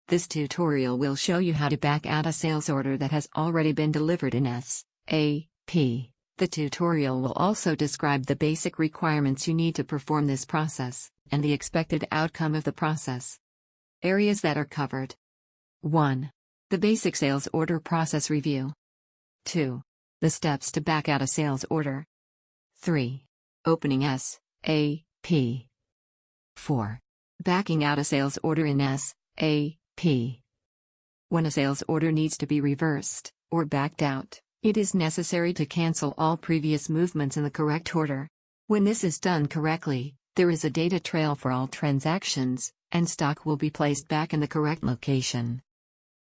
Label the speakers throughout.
Speaker 1: This tutorial will show you how to back out a sales order that has already been delivered in SAP. The tutorial will also describe the basic requirements you need to perform this process, and the expected outcome of the process. Areas that are covered. 1. The basic sales order process review. 2. The steps to back out a sales order. 3. Opening SAP. 4. Backing out a sales order in SAP. When a sales order needs to be reversed, or backed out, it is necessary to cancel all previous movements in the correct order. When this is done correctly, there is a data trail for all transactions, and stock will be placed back in the correct location.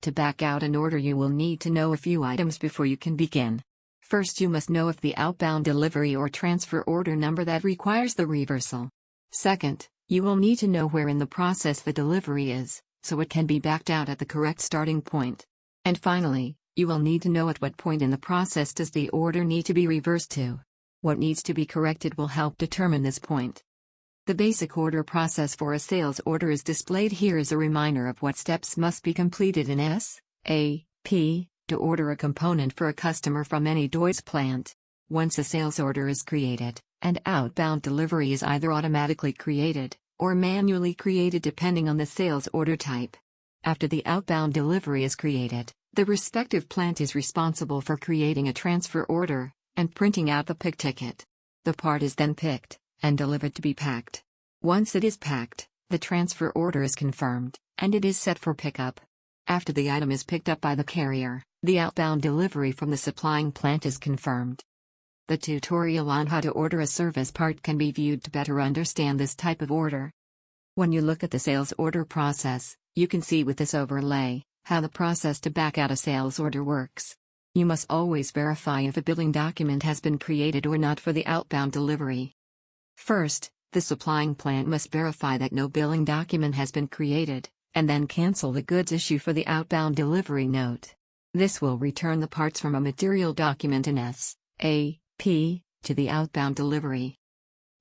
Speaker 1: To back out an order, you will need to know a few items before you can begin. First, you must know if the outbound delivery or transfer order number that requires the reversal. Second, you will need to know where in the process the delivery is, so it can be backed out at the correct starting point. And finally, you will need to know at what point in the process does the order need to be reversed to. What needs to be corrected will help determine this point. The basic order process for a sales order is displayed here as a reminder of what steps must be completed in SAP to order a component for a customer from any CUS plant. Once a sales order is created, and outbound delivery is either automatically created or manually created depending on the sales order type. After the outbound delivery is created, the respective plant is responsible for creating a transfer order and printing out the pick ticket. The part is then picked and delivered to be packed. Once it is packed, the transfer order is confirmed, and it is set for pickup. After the item is picked up by the carrier, the outbound delivery from the supplying plant is confirmed. The tutorial on how to order a service part can be viewed to better understand this type of order. When you look at the sales order process, you can see with this overlay how the process to back out a sales order works. You must always verify if a billing document has been created or not for the outbound delivery. First, the supplying plant must verify that no billing document has been created, and then cancel the goods issue for the outbound delivery note. This will return the parts from a material document in SAP to the outbound delivery.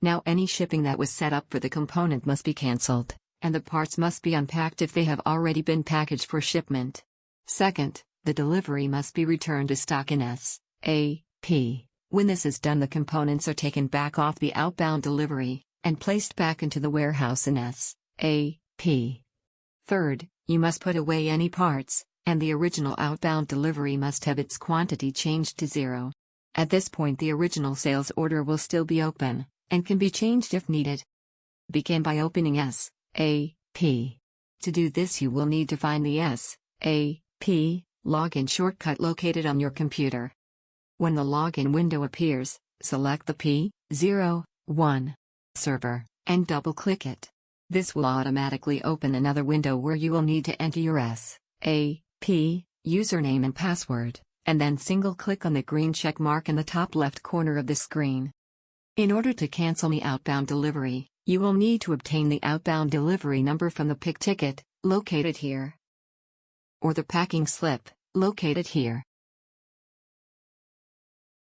Speaker 1: Now any shipping that was set up for the component must be cancelled, and the parts must be unpacked if they have already been packaged for shipment. Second, the delivery must be returned to stock in SAP. When this is done, the components are taken back off the outbound delivery and placed back into the warehouse in SAP. Third, you must put away any parts, and the original outbound delivery must have its quantity changed to 0. At this point, the original sales order will still be open, and can be changed if needed. Begin by opening SAP. To do this, you will need to find the SAP login shortcut located on your computer. When the login window appears, select the P01 server, and double-click it. This will automatically open another window where you will need to enter your SAP username and password, and then single-click on the green check mark in the top left corner of the screen. In order to cancel the outbound delivery, you will need to obtain the outbound delivery number from the pick ticket, located here, or the packing slip, located here.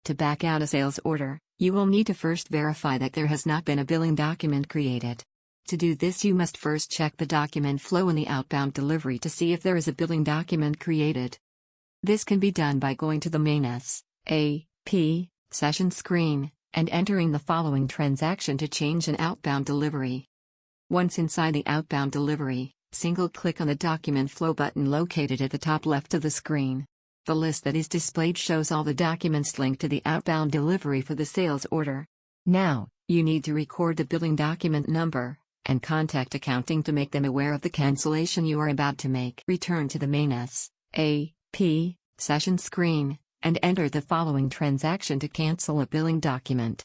Speaker 1: To back out a sales order, you will need to first verify that there has not been a billing document created. To do this, you must first check the document flow in the outbound delivery to see if there is a billing document created. This can be done by going to the main SAP session screen and entering the following transaction to change an outbound delivery. Once inside the outbound delivery, single-click on the document flow button located at the top left of the screen. The list that is displayed shows all the documents linked to the outbound delivery for the sales order. Now, you need to record the billing document number and contact accounting to make them aware of the cancellation you are about to make. Return to the main SAP session screen and enter the following transaction to cancel a billing document.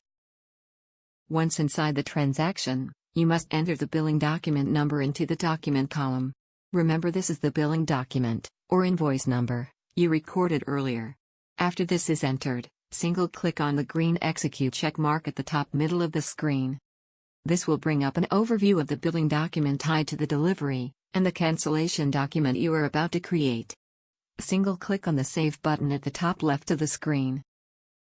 Speaker 1: Once inside the transaction, you must enter the billing document number into the document column. Remember, this is the billing document, or invoice number, you recorded earlier. After this is entered, single-click on the green execute check mark at the top middle of the screen. This will bring up an overview of the billing document tied to the delivery, and the cancellation document you are about to create. Single-click on the Save button at the top left of the screen.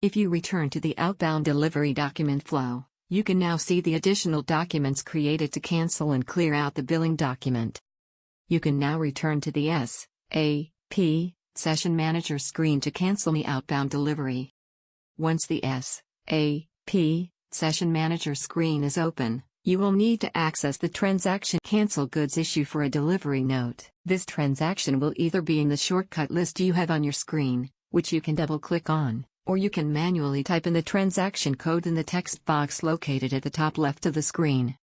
Speaker 1: If you return to the outbound delivery document flow, you can now see the additional documents created to cancel and clear out the billing document. You can now return to the SAP Session Manager screen to cancel the outbound delivery. Once the SAP Session Manager screen is open, you will need to access the transaction Cancel Goods issue for a delivery note. This transaction will either be in the shortcut list you have on your screen, which you can double-click on, or you can manually type in the transaction code in the text box located at the top left of the screen.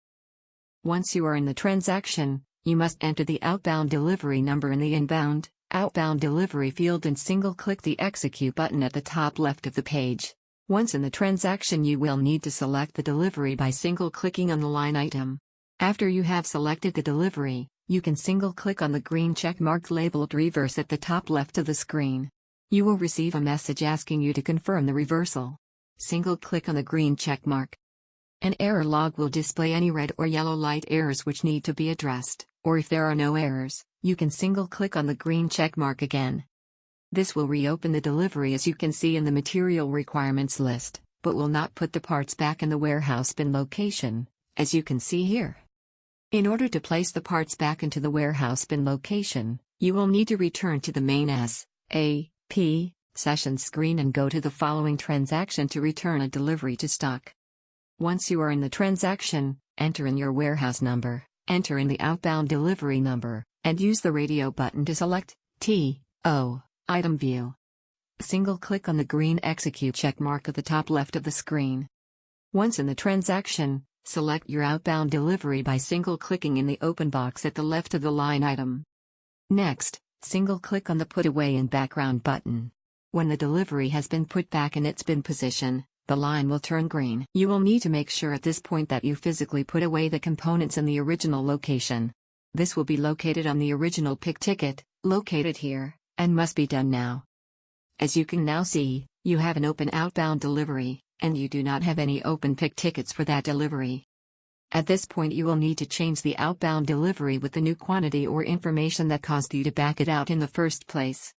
Speaker 1: Once you are in the transaction, you must enter the outbound delivery number in the outbound delivery field and single-click the Execute button at the top left of the page. Once in the transaction, you will need to select the delivery by single-clicking on the line item. After you have selected the delivery, you can single-click on the green check mark labeled Reverse at the top left of the screen. You will receive a message asking you to confirm the reversal. Single-click on the green check mark. An error log will display any red or yellow light errors which need to be addressed, or if there are no errors, you can single-click on the green check mark again. This will reopen the delivery as you can see in the material requirements list, but will not put the parts back in the warehouse bin location, as you can see here. In order to place the parts back into the warehouse bin location, you will need to return to the main SAP Session screen and go to the following transaction to return a delivery to stock. Once you are in the transaction, enter in your warehouse number, enter in the outbound delivery number, and use the radio button to select TO Item View. Single-click on the green Execute check mark at the top left of the screen. Once in the transaction, select your outbound delivery by single-clicking in the open box at the left of the line item. Next, single-click on the Put Away in Background button. When the delivery has been put back in its bin position, the line will turn green. You will need to make sure at this point that you physically put away the components in the original location. This will be located on the original pick ticket, located here, and must be done now. As you can now see, you have an open outbound delivery, and you do not have any open pick tickets for that delivery. At this point you will need to change the outbound delivery with the new quantity or information that caused you to back it out in the first place.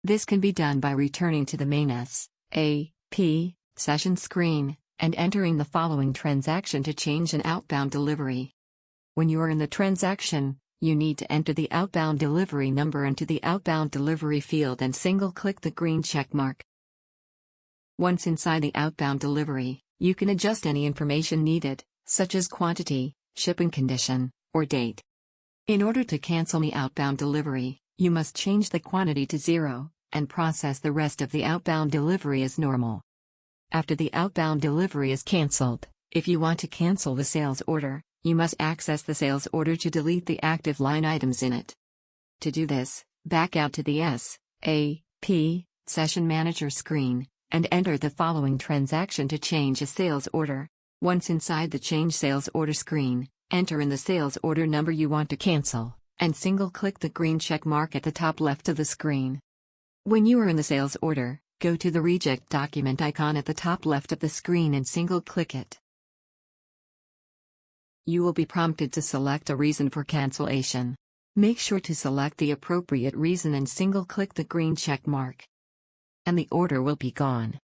Speaker 1: This can be done by returning to the main SAP Session screen, and entering the following transaction to change an outbound delivery. When you are in the transaction, you need to enter the outbound delivery number into the outbound delivery field and single-click the green check mark. Once inside the outbound delivery, you can adjust any information needed, such as quantity, shipping condition, or date. In order to cancel the outbound delivery, you must change the quantity to 0, and process the rest of the outbound delivery as normal. After the outbound delivery is cancelled, if you want to cancel the sales order, you must access the sales order to delete the active line items in it. To do this, back out to the SAP Session Manager screen, and enter the following transaction to change a sales order. Once inside the Change Sales Order screen, enter in the sales order number you want to cancel, and single-click the green check mark at the top left of the screen. When you are in the sales order, go to the Reject Document icon at the top left of the screen and single-click it. You will be prompted to select a reason for cancellation. Make sure to select the appropriate reason and single-click the green check mark. And the order will be gone.